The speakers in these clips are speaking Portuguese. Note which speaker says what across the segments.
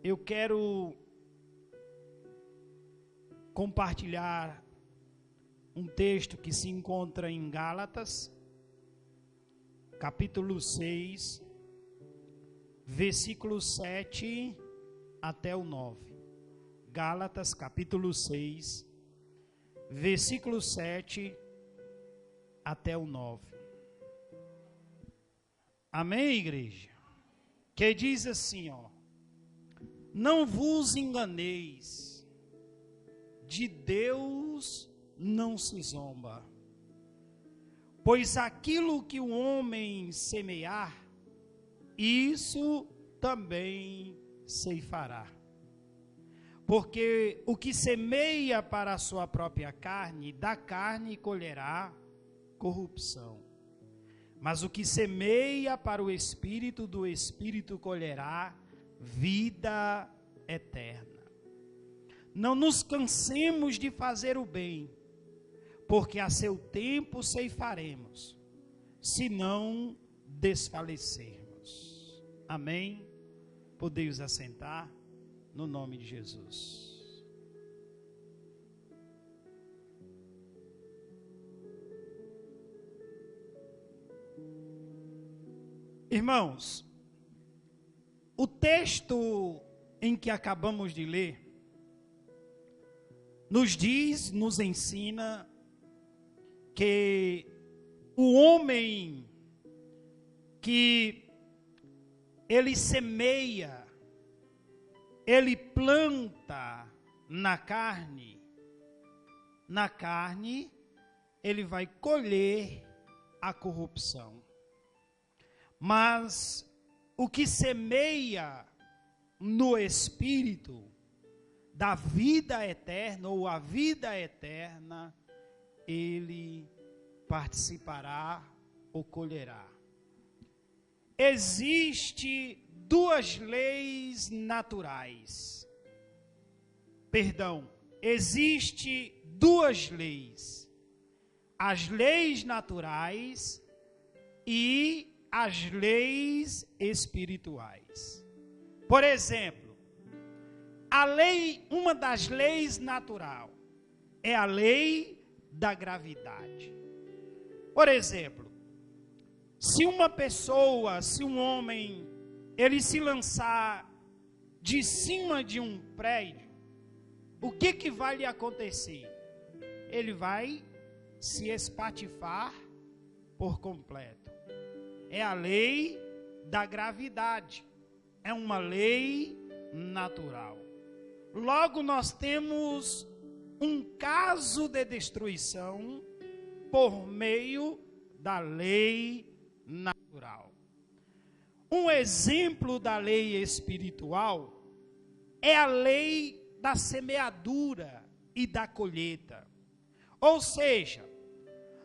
Speaker 1: Eu quero compartilhar um texto que se encontra em Gálatas, capítulo 6, versículo 7 até o 9. Gálatas, capítulo 6, versículo 7 até o 9. Amém, igreja? Que diz assim, ó: não vos enganeis, de Deus não se zomba, pois aquilo que o homem semear, isso também ceifará. Porque o que semeia para a sua própria carne, da carne colherá corrupção. Mas o que semeia para o Espírito, do Espírito colherá vida eterna. Não nos cansemos de fazer o bem, porque a seu tempo ceifaremos, se não desfalecermos. Amém? Podeis assentar, no nome de Jesus. Irmãos, o texto em que acabamos de ler nos ensina que o homem que ele semeia, ele planta na carne ele vai colher a corrupção. Mas o que semeia no Espírito, da vida eterna ou a vida eterna, ele participará ou colherá. Existem duas leis naturais. Existem duas leis. As leis naturais e as leis espirituais. Por exemplo, uma das leis natural é a lei da gravidade. Por exemplo, se um homem, ele se lançar de cima de um prédio, o que vai lhe acontecer? Ele vai se espatifar por completo. É a lei da gravidade. É uma lei natural. Logo, nós temos um caso de destruição por meio da lei natural. Um exemplo da lei espiritual é a lei da semeadura e da colheita. Ou seja,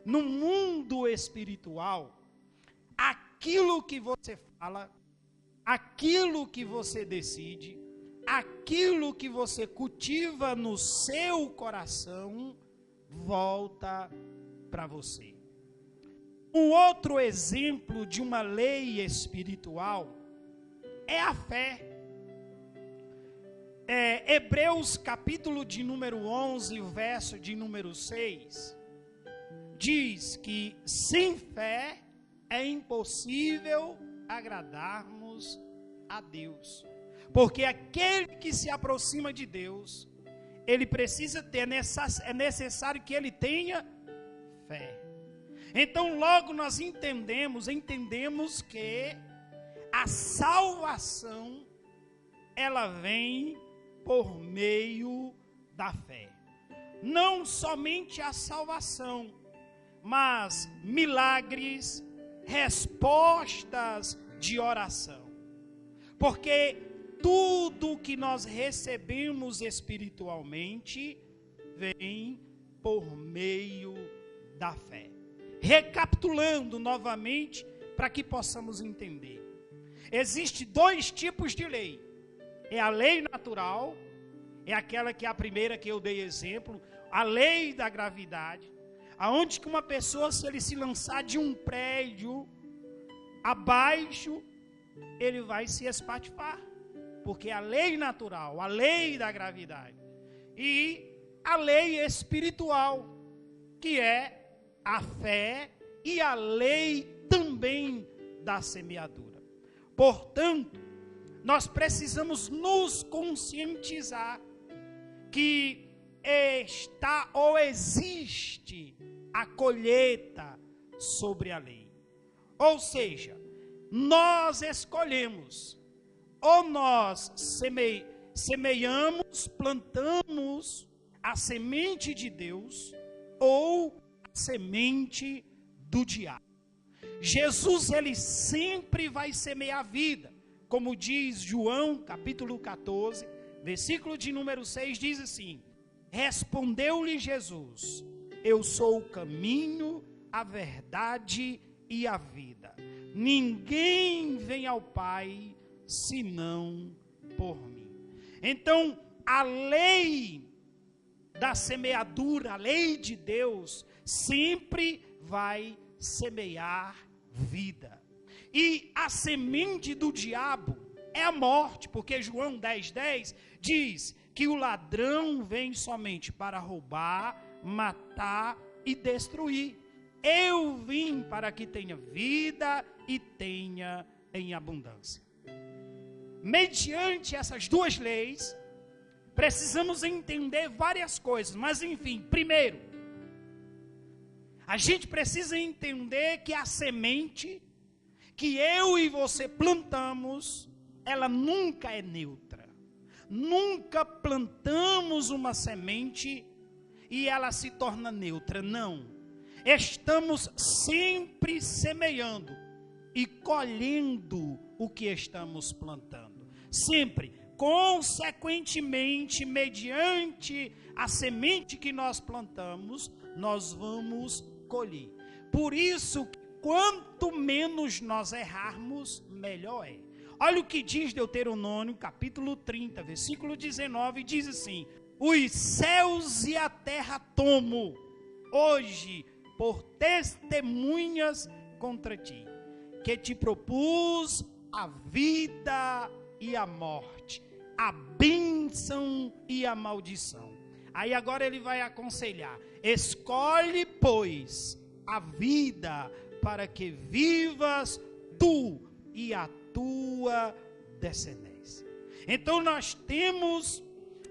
Speaker 1: no mundo espiritual, aquilo que você fala, aquilo que você decide, aquilo que você cultiva no seu coração, volta para você. Um outro exemplo de uma lei espiritual é a fé. Hebreus capítulo de número 11, verso de número 6, diz que sem fé é impossível agradarmos a Deus. Porque aquele que se aproxima de Deus, ele precisa ter, é necessário que ele tenha fé. Então logo nós entendemos que a salvação, ela vem por meio da fé. Não somente a salvação, mas milagres, respostas de oração. Porque tudo que nós recebemos espiritualmente vem por meio da fé. Recapitulando novamente, para que possamos entender. Existem dois tipos de lei. É a lei natural, é aquela que é a primeira que eu dei exemplo, a lei da gravidade, aonde que uma pessoa, se ele se lançar de um prédio abaixo, ele vai se espatifar. porque a lei natural, a lei da gravidade, e a lei espiritual, que é a fé e a lei também da semeadura. Portanto, nós precisamos nos conscientizar que está ou existe a colheita sobre a lei. Ou seja, nós escolhemos, ou nós semeiamos, plantamos a semente de Deus, ou a semente do diabo. Jesus, ele sempre vai semear a vida, como diz João, capítulo 14, versículo de número 6, diz assim: respondeu-lhe Jesus: eu sou o caminho, a verdade e a vida. Ninguém vem ao Pai senão por mim. Então, a lei da semeadura, a lei de Deus, sempre vai semear vida. E a semente do diabo é a morte, porque João 10:10 diz que o ladrão vem somente para roubar, matar e destruir. Eu vim para que tenha vida e tenha em abundância. Mediante essas duas leis, precisamos entender várias coisas, mas enfim, primeiro, a gente precisa entender que a semente que eu e você plantamos, ela nunca é neutra. Nunca plantamos uma semente e ela se torna neutra, não. Estamos sempre semeando e colhendo o que estamos plantando. Sempre, consequentemente, mediante a semente que nós plantamos, nós vamos colher. Por isso, quanto menos nós errarmos, melhor é. Olha o que diz Deuteronômio, capítulo 30, versículo 19, diz assim: os céus e a terra tomo hoje por testemunhas contra ti, que te propus a vida e a morte, a bênção e a maldição. Aí agora ele vai aconselhar: escolhe, pois, a vida, para que vivas tu e a tua descendência. Então nós temos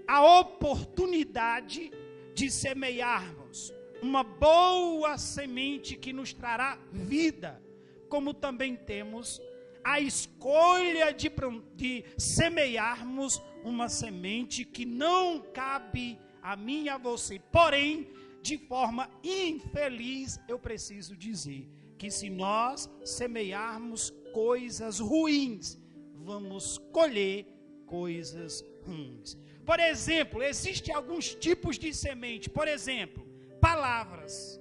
Speaker 1: a oportunidade de semearmos uma boa semente que nos trará vida, como também temos a escolha de semearmos uma semente que não cabe a mim e a você. Porém, de forma infeliz, eu preciso dizer que se nós semearmos coisas ruins, vamos colher coisas ruins. Por exemplo, existem alguns tipos de semente. Por exemplo, palavras.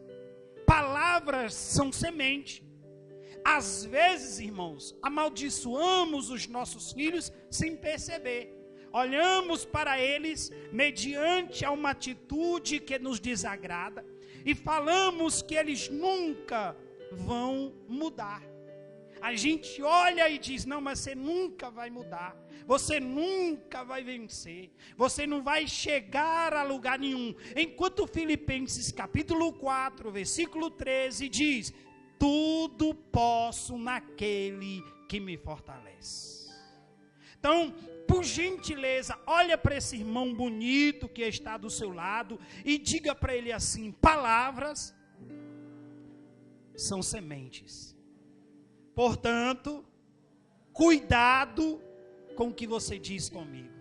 Speaker 1: Palavras são semente. Às vezes, irmãos, amaldiçoamos os nossos filhos sem perceber. Olhamos para eles mediante a uma atitude que nos desagrada e falamos que eles nunca vão mudar. A gente olha e diz: não, mas você nunca vai mudar, você nunca vai vencer, você não vai chegar a lugar nenhum. Enquanto Filipenses capítulo 4, versículo 13 diz: tudo posso naquele que me fortalece. Então, por gentileza, olha para esse irmão bonito que está do seu lado e diga para ele assim: palavras são sementes. Portanto, cuidado com o que você diz comigo.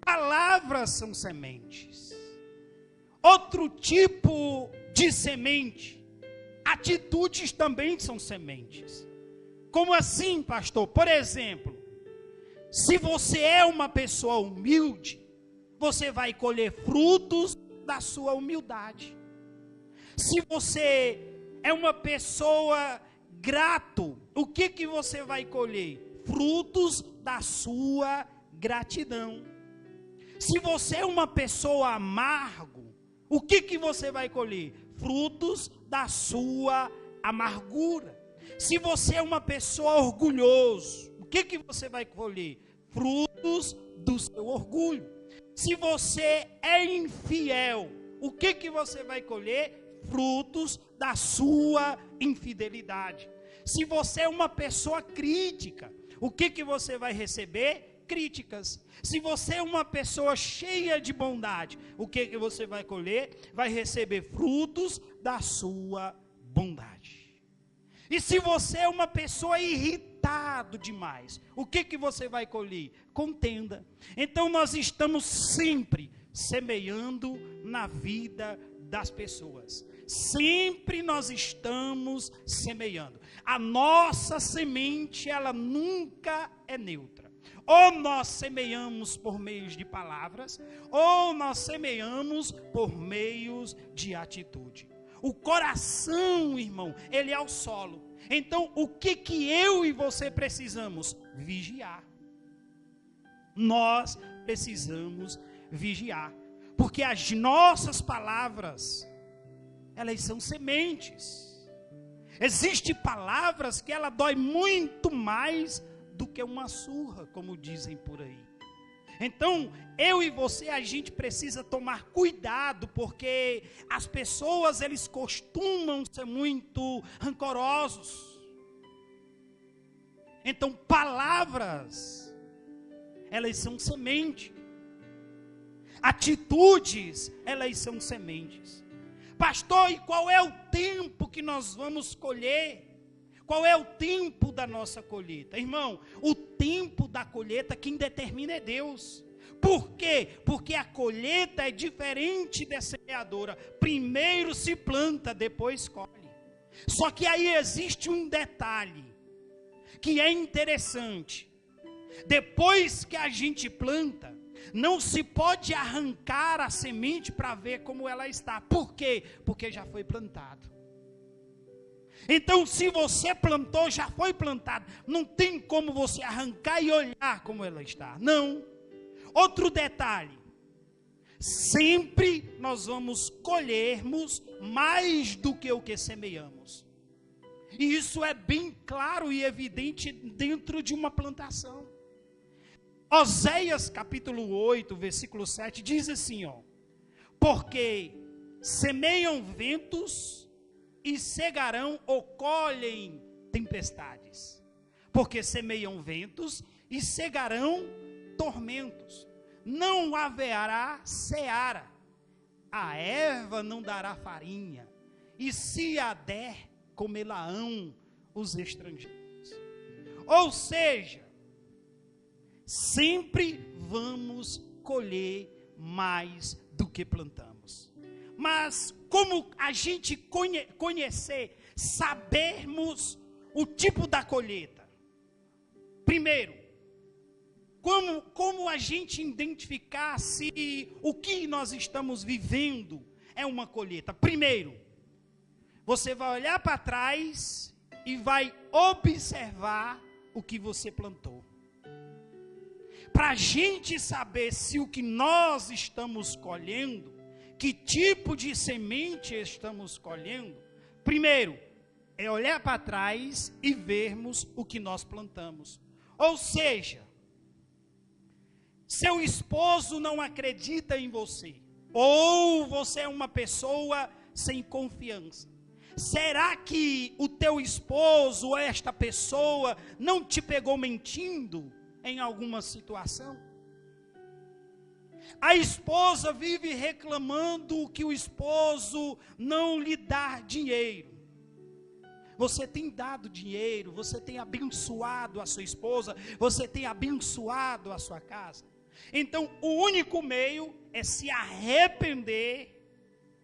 Speaker 1: Palavras são sementes. Outro tipo de semente, atitudes também são sementes. Como assim, pastor? Por exemplo, se você é uma pessoa humilde, você vai colher frutos da sua humildade. Se você é uma pessoa grato, o que você vai colher? Frutos da sua gratidão. Se você é uma pessoa amargo, o que você vai colher? Frutos da sua amargura. Se você é uma pessoa orgulhoso, o que você vai colher? Frutos do seu orgulho. Se você é infiel, o que você vai colher? Frutos da sua infidelidade. Se você é uma pessoa crítica, o que você vai receber? Críticas. Se você é uma pessoa cheia de bondade, o que você vai colher? Vai receber frutos da sua bondade. E se você é uma pessoa irritado demais, o que você vai colher? Contenda. Então nós estamos sempre semeando na vida das pessoas. Sempre nós estamos semeando. A nossa semente, ela nunca é neutra. Ou nós semeamos por meios de palavras, ou nós semeamos por meios de atitude. O coração, irmão, ele é o solo. Então, o que eu e você precisamos? Vigiar. Nós precisamos vigiar. Porque as nossas palavras, elas são sementes. Existem palavras que ela dói muito mais do que uma surra, como dizem por aí. Então, eu e você, a gente precisa tomar cuidado, porque as pessoas, eles costumam ser muito rancorosos. Então, palavras, elas são sementes. Atitudes, elas são sementes. Pastor, e qual é o tempo que nós vamos colher? Qual é o tempo da nossa colheita? Irmão, o tempo da colheita quem determina é Deus. Por quê? Porque a colheita é diferente da semeadora. Primeiro se planta, depois colhe. Só que aí existe um detalhe que é interessante. Depois que a gente planta, não se pode arrancar a semente para ver como ela está. Por quê? Porque já foi plantado. Então, se você plantou, já foi plantado. Não tem como você arrancar e olhar como ela está. Não. Outro detalhe. Sempre nós vamos colhermos mais do que o que semeamos. E isso é bem claro e evidente dentro de uma plantação. Oséias capítulo 8, versículo 7, diz assim, ó. Porque semeiam ventos e cegarão ou colhem tempestades. Porque semeiam ventos e cegarão tormentos. Não haverá seara. A erva não dará farinha. E se a der, comê-la-ão os estrangeiros. Ou seja, sempre vamos colher mais do que plantamos. Mas como a gente conhecer, sabermos o tipo da colheita? Primeiro, como a gente identificar se o que nós estamos vivendo é uma colheita? Primeiro, você vai olhar para trás e vai observar o que você plantou. Para a gente saber se o que nós estamos colhendo, que tipo de semente estamos colhendo, primeiro, é olhar para trás e vermos o que nós plantamos. Ou seja, seu esposo não acredita em você, ou você é uma pessoa sem confiança. Será que o teu esposo ou esta pessoa não te pegou mentindo em alguma situação? A esposa vive reclamando que o esposo não lhe dá dinheiro. Você tem dado dinheiro, você tem abençoado a sua esposa, você tem abençoado a sua casa. Então, o único meio é se arrepender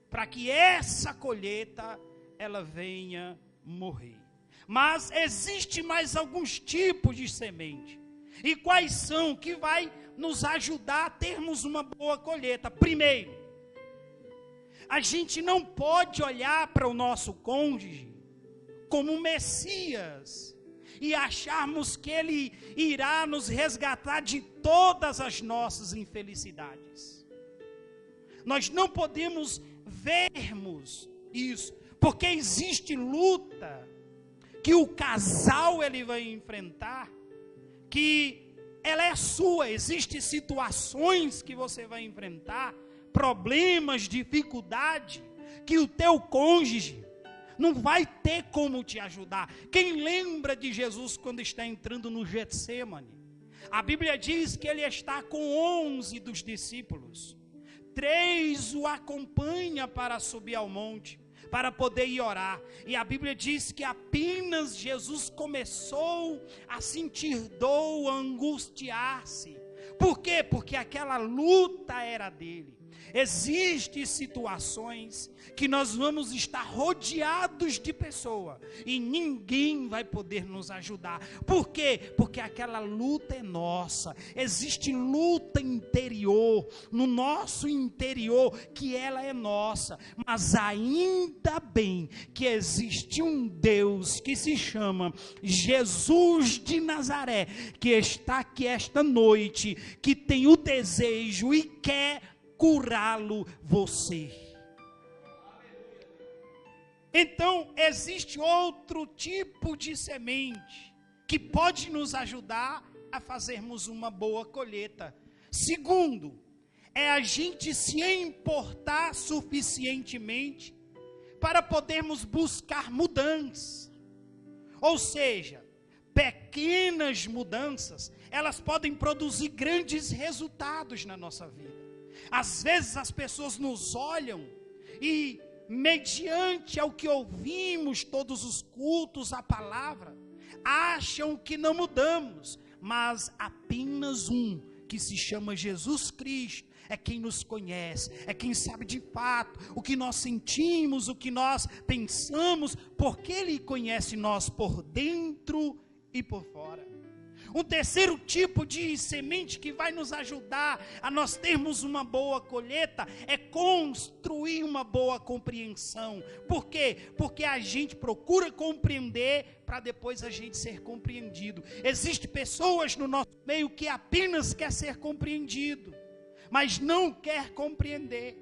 Speaker 1: para que essa colheita ela venha morrer. Mas existe mais alguns tipos de semente. E quais são que vai nos ajudar a termos uma boa colheita? Primeiro, a gente não pode olhar para o nosso cônjuge como Messias e acharmos que ele irá nos resgatar de todas as nossas infelicidades. Nós não podemos vermos isso, porque existe luta que o casal ele vai enfrentar, que ela é sua. Existem situações que você vai enfrentar, problemas, dificuldade, que o teu cônjuge não vai ter como te ajudar. Quem lembra de Jesus quando está entrando no Getsêmani? A Bíblia diz que ele está com 11 dos discípulos. 3 o acompanha para subir ao monte, para poder ir orar. E a Bíblia diz que apenas Jesus começou a sentir dor, a angustiar-se. Por quê? Porque aquela luta era dele. Existem situações que nós vamos estar rodeados de pessoa e ninguém vai poder nos ajudar. Por quê? Porque aquela luta é nossa. Existe luta interior, no nosso interior, que ela é nossa. Mas ainda bem que existe um Deus que se chama Jesus de Nazaré, que está aqui esta noite, que tem o desejo e quer curá-lo você. Então, existe outro tipo de semente que pode nos ajudar a fazermos uma boa colheita. Segundo, é a gente se importar suficientemente para podermos buscar mudanças. Ou seja, pequenas mudanças, elas podem produzir grandes resultados na nossa vida. Às vezes as pessoas nos olham e, mediante ao que ouvimos todos os cultos, a palavra, acham que não mudamos, mas apenas um, que se chama Jesus Cristo, é quem nos conhece, é quem sabe de fato o que nós sentimos, o que nós pensamos, porque Ele conhece nós por dentro e por fora. Um terceiro tipo de semente que vai nos ajudar a nós termos uma boa colheita é construir uma boa compreensão. Por quê? Porque a gente procura compreender para depois a gente ser compreendido. Existem pessoas no nosso meio que apenas quer ser compreendido, mas não quer compreender.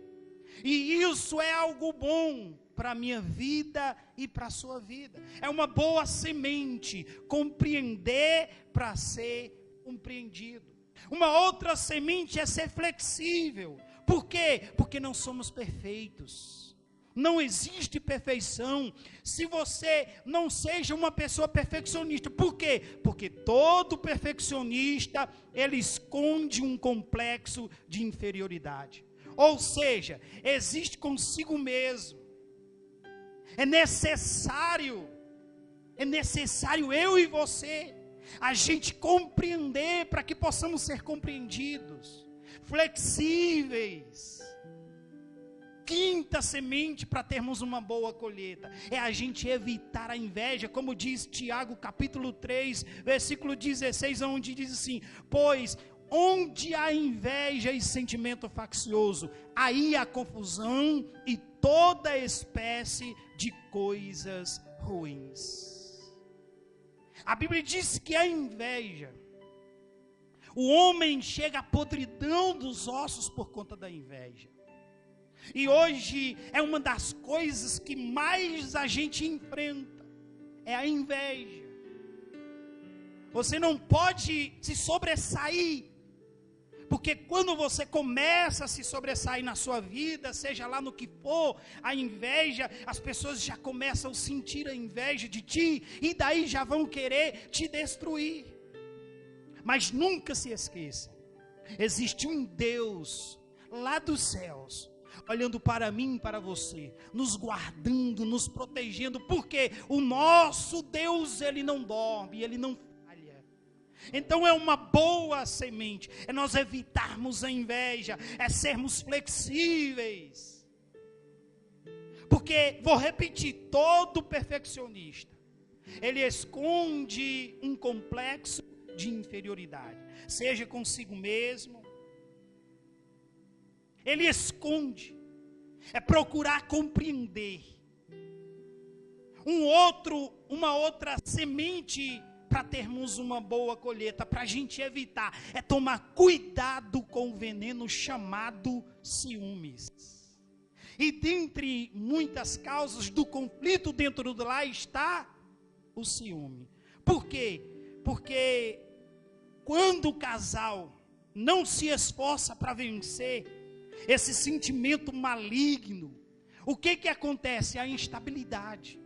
Speaker 1: E isso é algo bom para a minha vida e para a sua vida. É uma boa semente, compreender para ser compreendido. Uma outra semente é ser flexível. Por quê? Porque não somos perfeitos. Não existe perfeição se você não seja uma pessoa perfeccionista. Por quê? Porque todo perfeccionista, ele esconde um complexo de inferioridade. Ou seja, existe consigo mesmo. É necessário eu e você, a gente compreender para que possamos ser compreendidos, flexíveis. Quinta semente para termos uma boa colheita é a gente evitar a inveja, como diz Tiago capítulo 3, versículo 16, onde diz assim: pois onde há inveja e sentimento faccioso, aí há confusão e toda espécie de coisas ruins. A Bíblia diz que a inveja, o homem chega à podridão dos ossos por conta da inveja. E hoje é uma das coisas que mais a gente enfrenta, é a inveja. Você não pode se sobressair, porque quando você começa a se sobressair na sua vida, seja lá no que for, a inveja, as pessoas já começam a sentir a inveja de ti, e daí já vão querer te destruir. Mas nunca se esqueça, existe um Deus lá dos céus, olhando para mim e para você, nos guardando, nos protegendo, porque o nosso Deus, Ele não dorme, Ele não falha. Então é uma boa semente, é nós evitarmos a inveja, é sermos flexíveis. Porque, vou repetir, todo perfeccionista, ele esconde um complexo de inferioridade, seja consigo mesmo. Ele esconde, é procurar compreender. Uma outra semente para termos uma boa colheita, para a gente evitar, é tomar cuidado com o veneno chamado ciúmes. E dentre muitas causas do conflito dentro do lar está o ciúme. Por quê? Porque quando o casal não se esforça para vencer esse sentimento maligno, o que acontece? A instabilidade.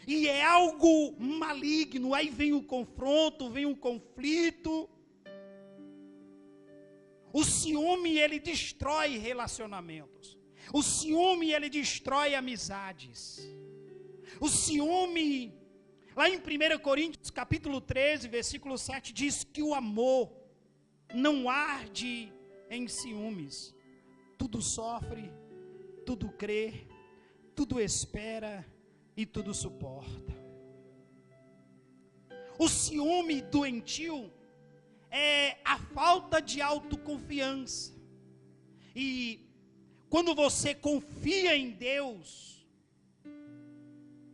Speaker 1: E é algo maligno, aí vem o confronto, vem o conflito. O ciúme, ele destrói relacionamentos. O ciúme, ele destrói amizades. O ciúme, lá em 1 Coríntios capítulo 13, versículo 7, diz que o amor não arde em ciúmes. Tudo sofre, tudo crê, tudo espera e tudo suporta. O ciúme doentio é a falta de autoconfiança. E quando você confia em Deus,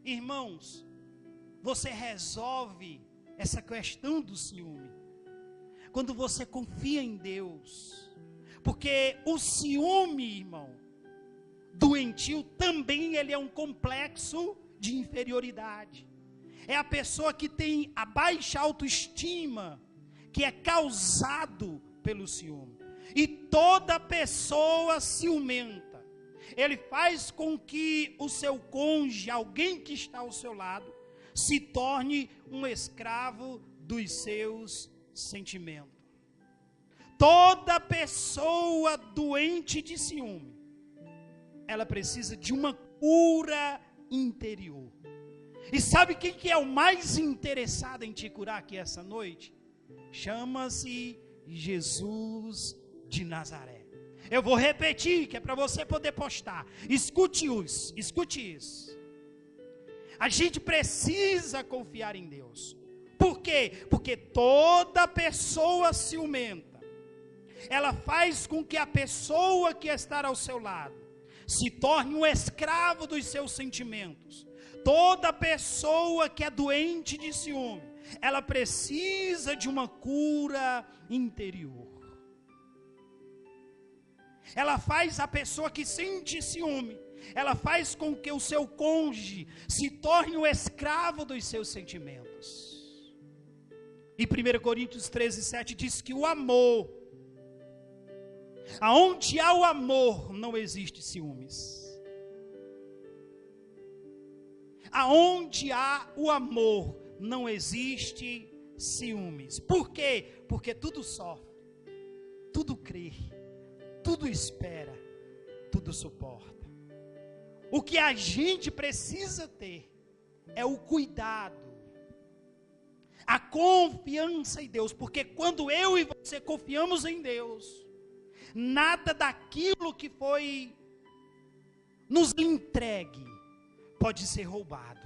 Speaker 1: irmãos, você resolve essa questão do ciúme. Quando você confia em Deus. Porque o ciúme, irmão, doentio também ele é um complexo de inferioridade. É a pessoa que tem a baixa autoestima, que é causado pelo ciúme. E toda pessoa ciumenta, ele faz com que o seu cônjuge, alguém que está ao seu lado, se torne um escravo dos seus sentimentos. Toda pessoa doente de ciúme, ela precisa de uma cura interior. E sabe quem que é o mais interessado em te curar aqui essa noite? Chama-se Jesus de Nazaré. Eu vou repetir, que é para você poder postar. Escute isso. A gente precisa confiar em Deus. Por quê? Porque toda pessoa ciumenta, ela faz com que a pessoa que está ao seu lado se torne um escravo dos seus sentimentos. Toda pessoa que é doente de ciúme, ela precisa de uma cura interior. Ela faz a pessoa que sente ciúme, ela faz com que o seu cônjuge se torne o escravo dos seus sentimentos. E 1 Coríntios 13, 7 diz que o amor, aonde há o amor, não existe ciúmes. Aonde há o amor, não existe ciúmes. Por quê? Porque tudo sofre, tudo crê, tudo espera, tudo suporta. O que a gente precisa ter é o cuidado, a confiança em Deus. Porque quando eu e você confiamos em Deus, nada daquilo que foi nos entregue pode ser roubado.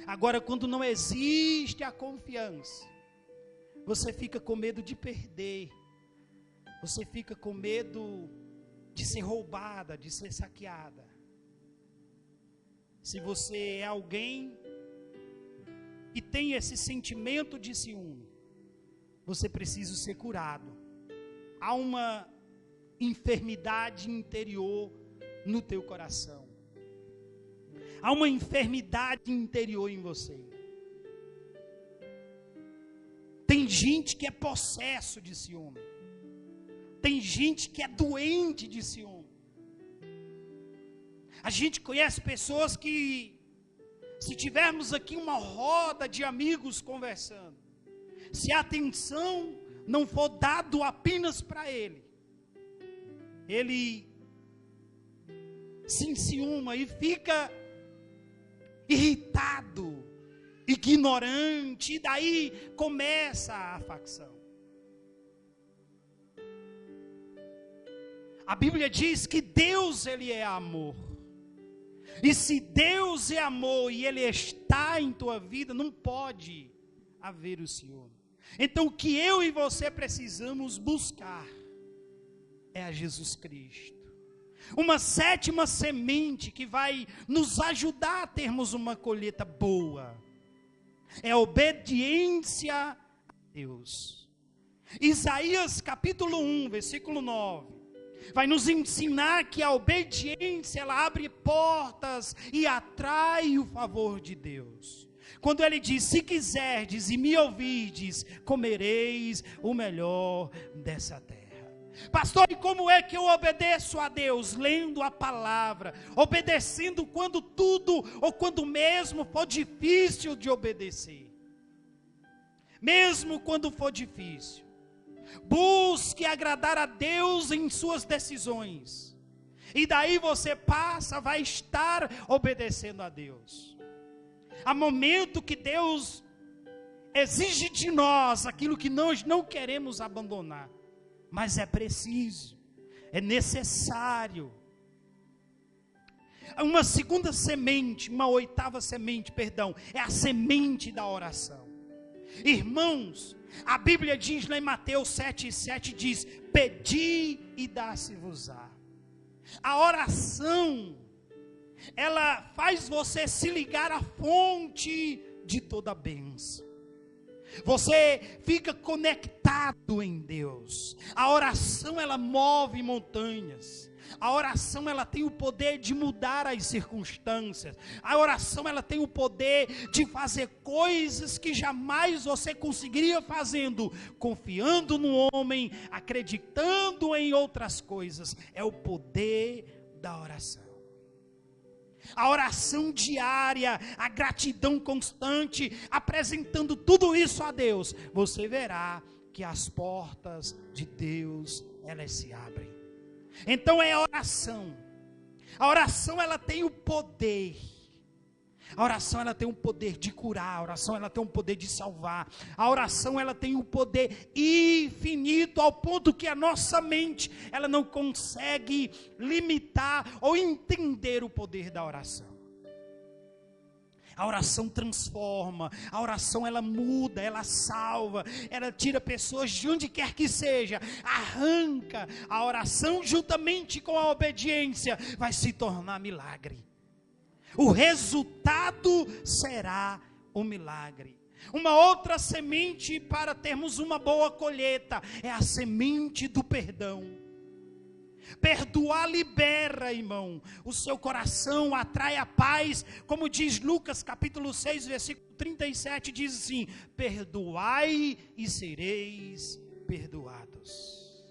Speaker 1: Agora, quando não existe a confiança, você fica com medo de perder, você fica com medo de ser roubada, de ser saqueada. Se você é alguém que tem esse sentimento de ciúme, você precisa ser curado. Há uma enfermidade interior no teu coração. Há uma enfermidade interior em você. Tem gente que é possesso de ciúme. Tem gente que é doente de ciúme. A gente conhece pessoas que, se tivermos aqui uma roda de amigos conversando, se a atenção não for dado apenas para ele se enciuma e fica irritado, ignorante, e daí começa a facção. A Bíblia diz que Deus, ele é amor. E se Deus é amor e ele está em tua vida, não pode haver o ciúme. Então o que eu e você precisamos buscar é a Jesus Cristo. Uma sétima semente que vai nos ajudar a termos uma colheita boa é a obediência a Deus. Isaías capítulo 1, versículo 9, vai nos ensinar que a obediência, ela abre portas e atrai o favor de Deus. Quando ele diz: se quiserdes e me ouvirdes, comereis o melhor dessa terra. Pastor, e como é que eu obedeço a Deus? Lendo a palavra, obedecendo quando tudo ou quando mesmo for difícil de obedecer. Mesmo quando for difícil, busque agradar a Deus em suas decisões, e daí você vai estar obedecendo a Deus. Há momento que Deus exige de nós aquilo que nós não queremos abandonar, mas é preciso, é necessário. Uma segunda semente, uma oitava semente, perdão, é a semente da oração. Irmãos, a Bíblia diz lá em Mateus 7,7, diz: pedi e dá-se-vos-á. A oração, ela faz você se ligar à fonte de toda a bênção. Você fica conectado em Deus. A oração, ela move montanhas. A oração, ela tem o poder de mudar as circunstâncias. A oração, ela tem o poder de fazer coisas que jamais você conseguiria fazendo, confiando no homem, acreditando em outras coisas. É o poder da oração. A oração diária, a gratidão constante, apresentando tudo isso a Deus, você verá que as portas de Deus, elas se abrem. Então é a oração. A oração, ela tem o poder. A oração, ela tem o poder de curar. A oração, ela tem o poder de salvar. A oração, ela tem o poder infinito, ao ponto que a nossa mente, ela não consegue limitar ou entender o poder da oração. A oração transforma, a oração, ela muda, ela salva, ela tira pessoas de onde quer que seja, arranca. A oração, juntamente com a obediência, vai se tornar milagre. O resultado será o milagre. Uma outra semente para termos uma boa colheita é a semente do perdão. Perdoar libera, irmão, o seu coração, atrai a paz, como diz Lucas capítulo 6, versículo 37, diz assim: perdoai e sereis perdoados.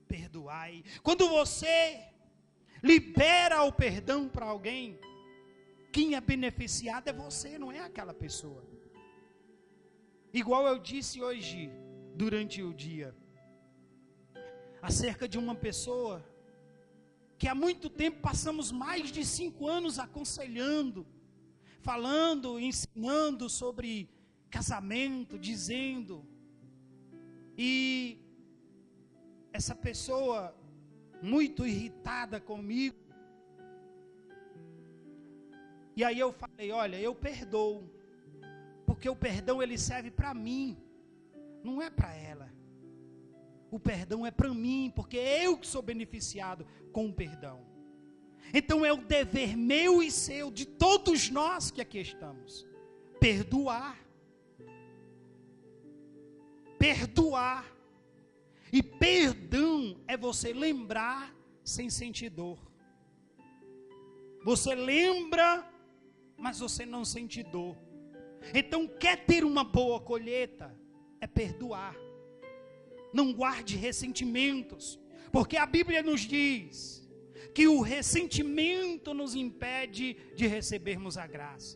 Speaker 1: Perdoai. Quando você libera o perdão para alguém, quem é beneficiado é você, não é aquela pessoa. Igual eu disse hoje, durante o dia, acerca de uma pessoa, que há muito tempo passamos mais de 5 anos aconselhando, falando, ensinando sobre casamento, dizendo, e essa pessoa, muito irritada comigo, e aí eu falei: olha, eu perdoo, porque o perdão, ele serve para mim, não é para ela. O perdão é para mim, porque é eu que sou beneficiado com o perdão. Então é o dever meu e seu, de todos nós que aqui estamos, perdoar. Perdoar. E perdão é você lembrar sem sentir dor. Você lembra, mas você não sente dor. Então, quer ter uma boa colheita? É perdoar. Não guarde ressentimentos, porque a Bíblia nos diz que o ressentimento nos impede de recebermos a graça.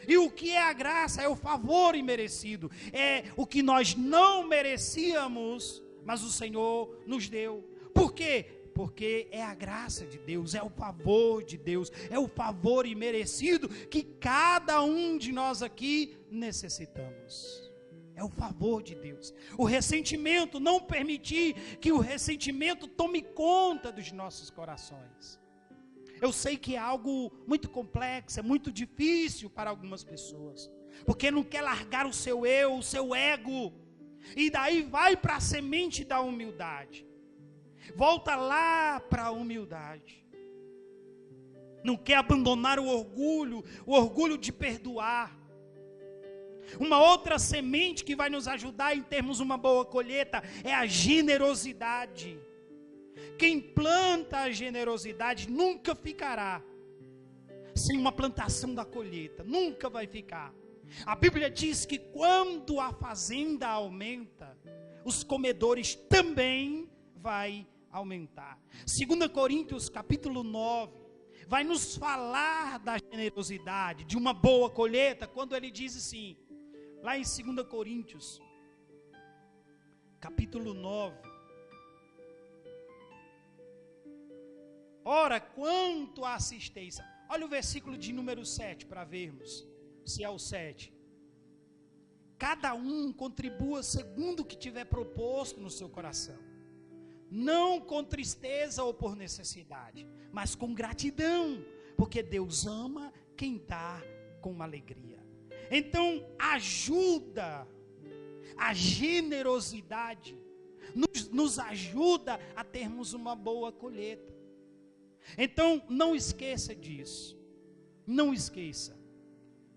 Speaker 1: E o que é a graça? É o favor imerecido, é o que nós não merecíamos, mas o Senhor nos deu. Por quê? Porque é a graça de Deus, é o favor de Deus, é o favor imerecido que cada um de nós aqui necessitamos. É o favor de Deus. O ressentimento, não permitir que o ressentimento tome conta dos nossos corações. Eu sei que é algo muito complexo, é muito difícil para algumas pessoas, porque não quer largar o seu eu, o seu ego, e daí vai para a semente da humildade. Volta lá para a humildade. Não quer abandonar o orgulho de perdoar. Uma outra semente que vai nos ajudar em termos uma boa colheita é a generosidade. Quem planta a generosidade nunca ficará sem uma plantação da colheita. Nunca vai ficar. A Bíblia diz que quando a fazenda aumenta, os comedores também vai aumentar. 2 Coríntios capítulo 9, vai nos falar da generosidade, de uma boa colheita, quando ele diz assim, lá em 2 Coríntios, capítulo 9, ora, quanto à assistência, olha o versículo de número 7, para vermos, se é o 7, cada um contribua segundo o que tiver proposto no seu coração, não com tristeza ou por necessidade, mas com gratidão, porque Deus ama quem dá com alegria. Então, ajuda, a generosidade nos ajuda a termos uma boa colheita. Então, não esqueça disso, não esqueça,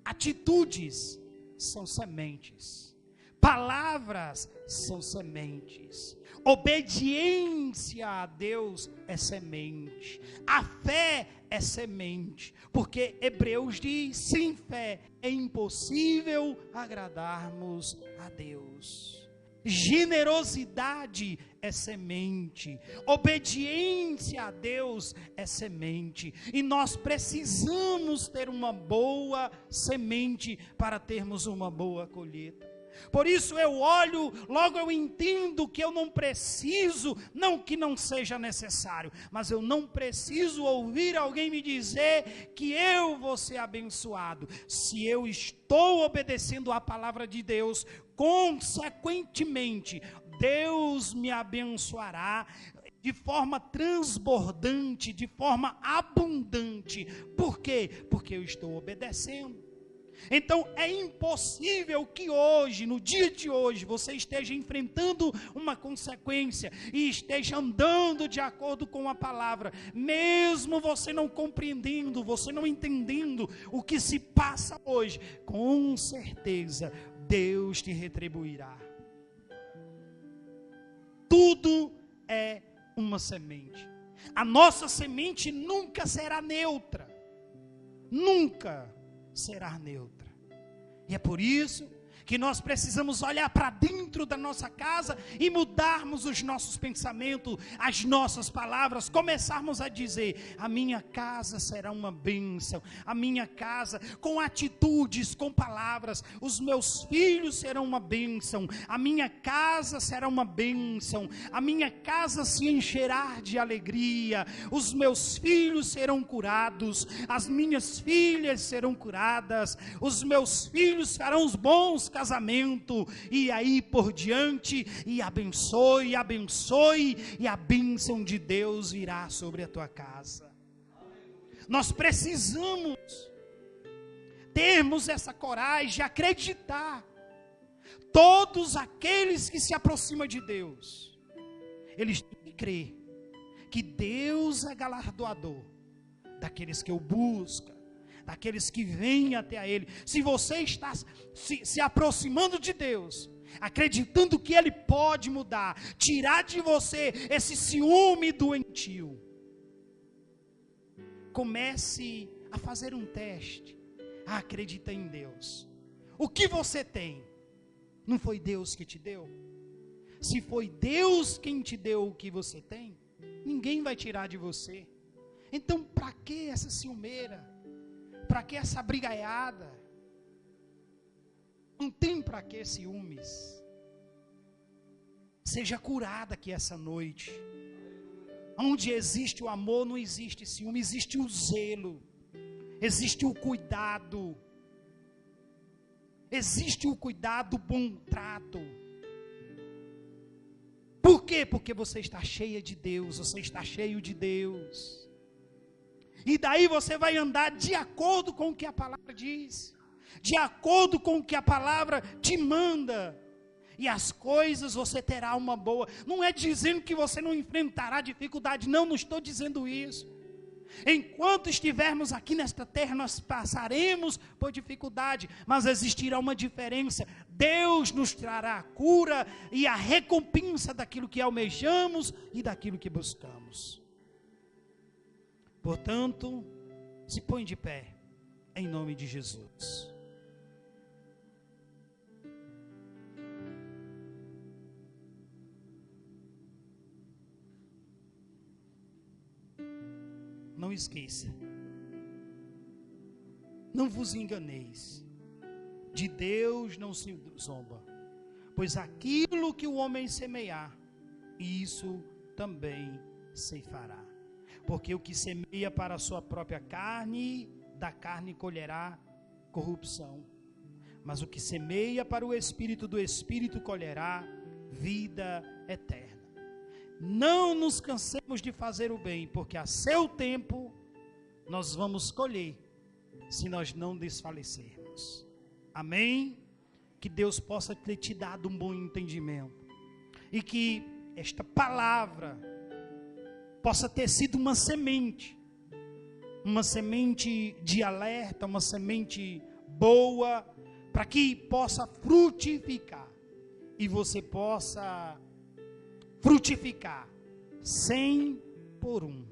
Speaker 1: atitudes são sementes, palavras são sementes, obediência a Deus é semente, a fé é semente, porque Hebreus diz, sem fé é impossível agradarmos a Deus. Generosidade é semente, obediência a Deus é semente, e nós precisamos ter uma boa semente para termos uma boa colheita. Por isso eu olho, logo eu entendo que eu não preciso, não que não seja necessário, mas eu não preciso ouvir alguém me dizer que eu vou ser abençoado. Se eu estou obedecendo à palavra de Deus, consequentemente, Deus me abençoará de forma transbordante, de forma abundante. Por quê? Porque eu estou obedecendo. Então é impossível que hoje, no dia de hoje, você esteja enfrentando uma consequência e esteja andando de acordo com a palavra, mesmo você não compreendendo, você não entendendo o que se passa hoje, com certeza Deus te retribuirá. Tudo é uma semente. A nossa semente nunca será neutra, nunca será neutra. E é por isso que nós precisamos olhar para dentro da nossa casa e mudarmos os nossos pensamentos, as nossas palavras, começarmos a dizer, a minha casa será uma bênção, a minha casa, com atitudes, com palavras, os meus filhos serão uma bênção, a minha casa será uma bênção, a minha casa se encherá de alegria, os meus filhos serão curados, as minhas filhas serão curadas, os meus filhos farão os bons casamento, e aí por diante, e abençoe, e a bênção de Deus virá sobre a tua casa. Nós precisamos termos essa coragem de acreditar, todos aqueles que se aproximam de Deus, eles têm que crer, que Deus é galardoador, daqueles que o buscam, daqueles que vêm até a Ele. Se você está se aproximando de Deus, acreditando que Ele pode mudar, tirar de você esse ciúme doentio, comece a fazer um teste, a acreditar em Deus. O que você tem, não foi Deus que te deu? Se foi Deus quem te deu o que você tem, ninguém vai tirar de você. Então para que essa ciumeira? Para que essa brigaiada? Não tem para que ciúmes. Seja curada aqui essa noite. Onde existe o amor, não existe ciúme, existe o zelo, existe o cuidado, existe o cuidado, o bom trato. Por quê? Porque você está cheia de Deus, você está cheio de Deus. E daí você vai andar de acordo com o que a palavra diz, de acordo com o que a palavra te manda, e as coisas você terá uma boa. Não é dizendo que você não enfrentará dificuldade, não estou dizendo isso. Enquanto estivermos aqui nesta terra, nós passaremos por dificuldade, mas existirá uma diferença. Deus nos trará a cura e a recompensa daquilo que almejamos e daquilo que buscamos. Portanto, se põe de pé. em nome de Jesus. Não esqueça, não vos enganeis, de Deus não se zomba, pois aquilo que o homem semear, isso também ceifará. Porque o que semeia para a sua própria carne, da carne colherá corrupção. Mas o que semeia para o Espírito, do Espírito colherá vida eterna. Não nos cansemos de fazer o bem, porque a seu tempo nós vamos colher, se nós não desfalecermos. Amém? Que Deus possa ter te dado um bom entendimento, e que esta palavra possa ter sido uma semente de alerta, uma semente boa, para que possa frutificar, e você possa frutificar 100 por 1,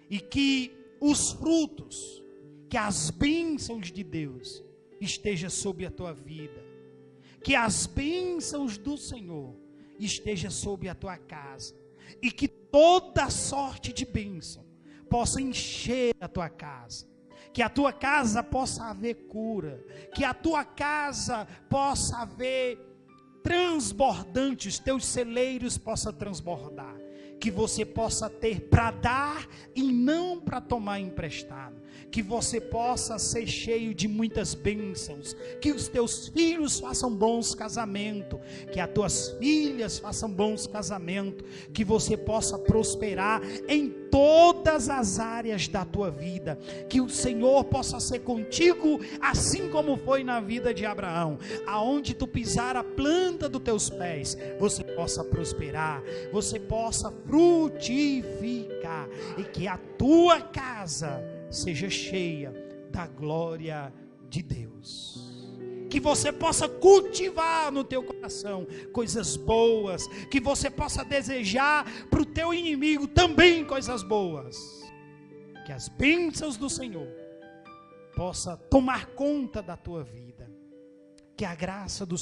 Speaker 1: e que os frutos, que as bênçãos de Deus estejam sobre a tua vida, que as bênçãos do Senhor estejam sobre a tua casa, e que toda sorte de bênção possa encher a tua casa, que a tua casa possa haver cura, que a tua casa possa haver transbordante, os teus celeiros possam transbordar, que você possa ter para dar e não para tomar emprestado, que você possa ser cheio de muitas bênçãos, que os teus filhos façam bons casamentos, que as tuas filhas façam bons casamentos, que você possa prosperar em todas as áreas da tua vida, que o Senhor possa ser contigo, assim como foi na vida de Abraão, aonde tu pisar a planta dos teus pés, você possa prosperar, você possa frutificar, e que a tua casa seja cheia da glória de Deus, que você possa cultivar no teu coração coisas boas, que você possa desejar para o teu inimigo também coisas boas, que as bênçãos do Senhor possa tomar conta da tua vida, que a graça do